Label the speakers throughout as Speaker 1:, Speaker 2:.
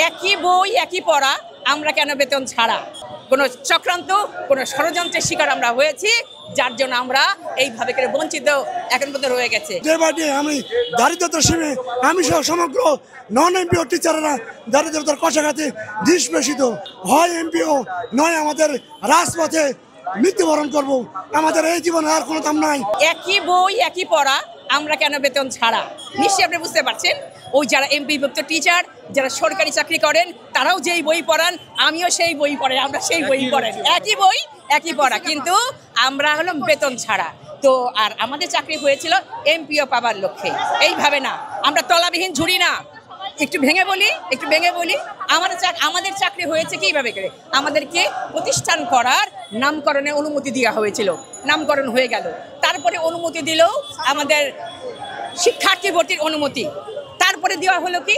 Speaker 1: একই বই একই পড়া, আমরা কেন বেতন ছাড়া? কোনো চক্রান্ত, কোনো ষড়যন্ত্রের শিকার আমরা হয়েছি, যার জন্য আমরা এইভাবে করে বঞ্চিত এখন পর্যন্ত রয়ে গেছে।
Speaker 2: আমি দারিদ্রতার সীমে আমি সহ সমগ্র নন এমপিও টিচাররা দারিদ্রতার কষাঘাতে নিষ্পেষিত। হয় এমপিও নয় আমাদের রাজপথে মৃত্যুবরণ করব। আমাদের এই জীবনে আর কোনো দাম নাই।
Speaker 1: একই বই একই পড়া, আমরা কেন বেতন ছাড়া? নিশ্চয়ই আপনি বুঝতে পারছেন, ওই যারা এমপিভুক্ত টিচার, যারা সরকারি চাকরি করেন, তারাও যেই বই পড়ান, আমিও সেই বই পড়াই, আমরা সেই বই পড়াই, একই বই একই পড়া, কিন্তু আমরা হলাম বেতন ছাড়া। তো আর আমাদের চাকরি হয়েছিল এমপিও পাবার লক্ষ্যে। এইভাবে না, আমরা তলাবিহীন ঝুড়ি না। একটু ভেঙে বলি আমাদের চাকরি হয়েছে কিভাবে করে? আমাদেরকে প্রতিষ্ঠান করার নামকরণের অনুমতি দেওয়া হয়েছিল, নামকরণ হয়ে গেল। তারপরে অনুমতি দিল আমাদের শিক্ষার্থী ভর্তির অনুমতি। তারপরে দেওয়া হলো কি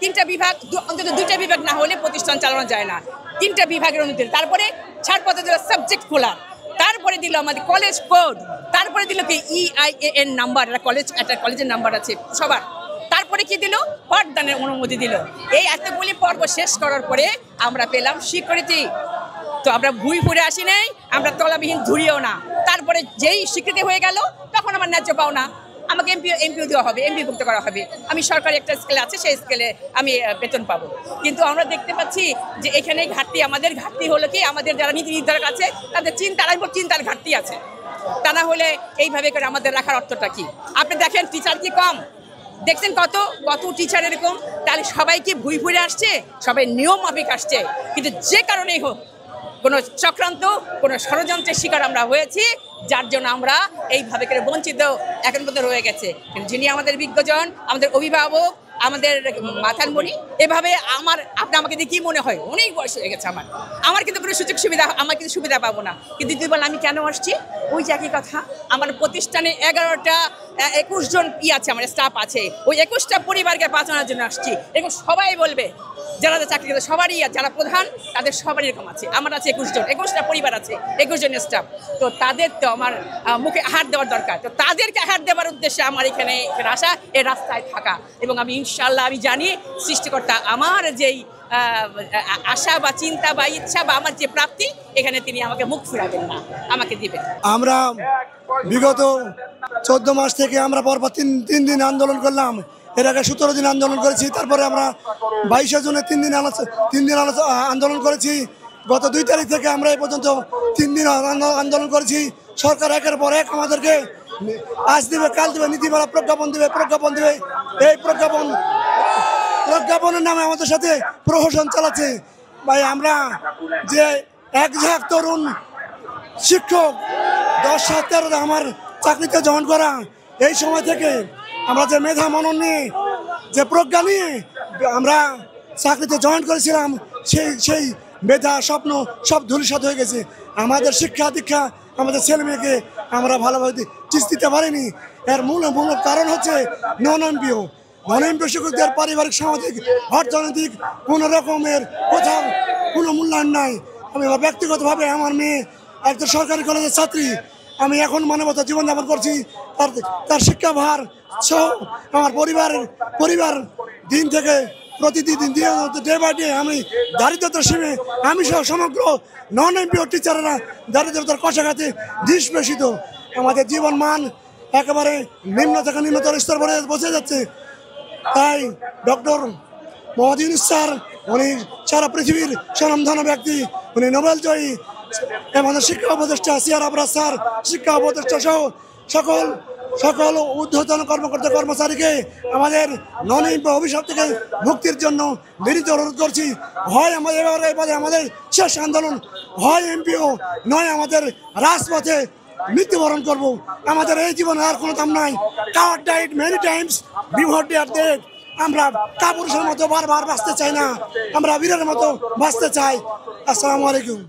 Speaker 1: তিনটা বিভাগ, অন্তত 2টা বিভাগ না হলে প্রতিষ্ঠান চালানো যায় না। 3টা বিভাগের অনুমতি। তারপরে ছাড়পত্র দিল সাবজেক্ট খোলার। তারপরে দিল আমাদের কলেজ কোড। তারপরে দিল কি EIAN নাম্বার, একটা কলেজের নাম্বার আছে সবার। তারপরে কি দিল? পাঠদানের অনুমতি দিল। এই এতগুলি পর্ব শেষ করার পরে আমরা পেলাম স্বীকৃতি। তো আমরা ভুই ফুরে আসি নাই, আমরা তলাবিহীন ঝুড়িও না। তারপরে যেই স্বীকৃতি হয়ে গেল, তখন আমার ন্যায্য পাও না, আমাকে এমপিও দেওয়া হবে, এমপিভুক্ত করা হবে। আমি সরকারি একটা স্কেলে আছে, সেই স্কেলে আমি বেতন পাবো। কিন্তু আমরা দেখতে পাচ্ছি যে এখানে আমাদের ঘাটতি হলো কি, আমাদের যারা নীতি নির্ধারক আছে তাদের চিন্তার ঘাটতি আছে। তা না হলে এইভাবে করে আমাদের রাখার অর্থটা কি? আপনি দেখেন টিচার কি কম দেখছেন, কত টিচার এরকম। তাহলে সবাই কি ভুই ফুরে আসছে? সবাই নিয়ম মাফিক আসছে। কিন্তু যে কারণেই হোক, কোনো চক্রান্ত, কোনো ষড়যন্ত্রের শিকার আমরা হয়েছি, যার জন্য আমরা এইভাবে করে বঞ্চিত এখন পর্যন্ত রয়ে গেছে। যিনি আমাদের বিজ্ঞজন, আমাদের অভিভাবক, আমাদের মাথার মণি, এভাবে আপনি আমাকে দিয়ে কি মনে হয়? অনেক বয়স হয়ে গেছে আমার কিন্তু কোনো সুযোগ সুবিধা, আমার কিন্তু সুবিধা পাবো না। কিন্তু যদি বলেন আমি কেন আসছি, ওই যে একই কথা, আমার প্রতিষ্ঠানে 21 জন আছে, আমার স্টাফ আছে, ওই 21টা পরিবারকে বাঁচানোর জন্য আসছি। এরকম সবাই বলবে, যারা চাকরি করে সবারই, যারা প্রধান তাদের সবারই এরকম আছে। আমার আছে 21টা পরিবার আছে, 21 জন স্টাফ। তো তাদের তো আমার মুখে আহার দেওয়ার দরকার। তো তাদেরকে আহার দেওয়ার উদ্দেশ্যে আমার এখানে আসা, এই রাস্তায় থাকা। এবং আমি ইনশাল্লাহ আমি জানি সৃষ্টিকর্তা আমার যেই আশা বা চিন্তা বা ইচ্ছা বা আমার যে প্রাপ্তি, এখানে তিনি আমাকে মুখ ফিরাবেন না, আমাকে দিবেন।
Speaker 2: আমরা বিগত 14 মাস থেকে আমরা পরপর তিন দিন আন্দোলন করলাম। এর আগে 17 দিন আন্দোলন করেছি। তারপরে আমরা 22 জুনে 3 দিন আন্দোলন করেছি। গত 2 তারিখ থেকে আমরা এই পর্যন্ত 3 দিন আন্দোলন করেছি। সরকার একের পর এক আমাদেরকে আজ দিবে, কাল দিবে, নীতিমালা প্রজ্ঞাপন দিবে। এই প্রজ্ঞাপনের নামে আমাদের সাথে প্রহসন চালাচ্ছে। ভাই, আমরা যে 1 ঝাঁক তরুণ শিক্ষক 10-13 আমার চাকরিতে জয়েন করা, এই সময় থেকে আমরা যে মেধা মনন নিয়ে, যে প্রজ্ঞা নিয়ে আমরা চাকরিতে জয়েন করেছিলাম, সেই মেধা স্বপ্ন সব ধূলিসাৎ হয়ে গেছে। আমাদের শিক্ষা দীক্ষা, আমাদের ছেলে মেয়েকে আমরা ভালোভাবে দিতে পারিনি। এর মূল কারণ হচ্ছে নন এমপিও শিক্ষকদের পারিবারিক, সামাজিক, অর্থনৈতিক কোনো রকমের কোথাও কোনো মূল্যায়ন নাই। আমি ব্যক্তিগতভাবে আমার মেয়ে একটা সরকারি কলেজের ছাত্রী, আমি এখন মানবতা জীবনযাপন করছি। তার শিক্ষাভার সহ আমার পরিবার দিন থেকে প্রতিদিন ডে বাই ডে আমি দারিদ্রতার সীমে আমি সহ সমগ্র নন এমপিও টিচাররা দারিদ্রতার কষাঘাতে নিষ্পেষিত। আমাদের জীবন মান একেবারে নিম্ন থেকে নিম্নতর স্তর বসে যাচ্ছে। তাই ডক্টর মোহাম্মদ ইউনূস স্যার, উনি সারা পৃথিবীর স্বনামধন্য ব্যক্তি, উনি নোবেল জয়ী। আমাদের শিক্ষা উপদেষ্টা সিআর আবরার স্যার, শিক্ষা উপদেষ্টা সহ সকল ঊর্ধ্বতন কর্মচারীকে আমাদের নন এমপিও অভিশাপ থেকে মুক্তির জন্য বিনীত অনুরোধ করছি। হয় আমাদের শেষ আন্দোলন, হয় এমপিও নয় আমাদের রাজপথে মৃত্যুবরণ করব। আমাদের এই জীবনে আর কোনো দাম নাই। Coward died many times before they are dead. আমরা কাপুরুষের মতো বারবার বাঁচতে চাই না, আমরা বীরের মতো বাঁচতে চাই। আসসালামু আলাইকুম।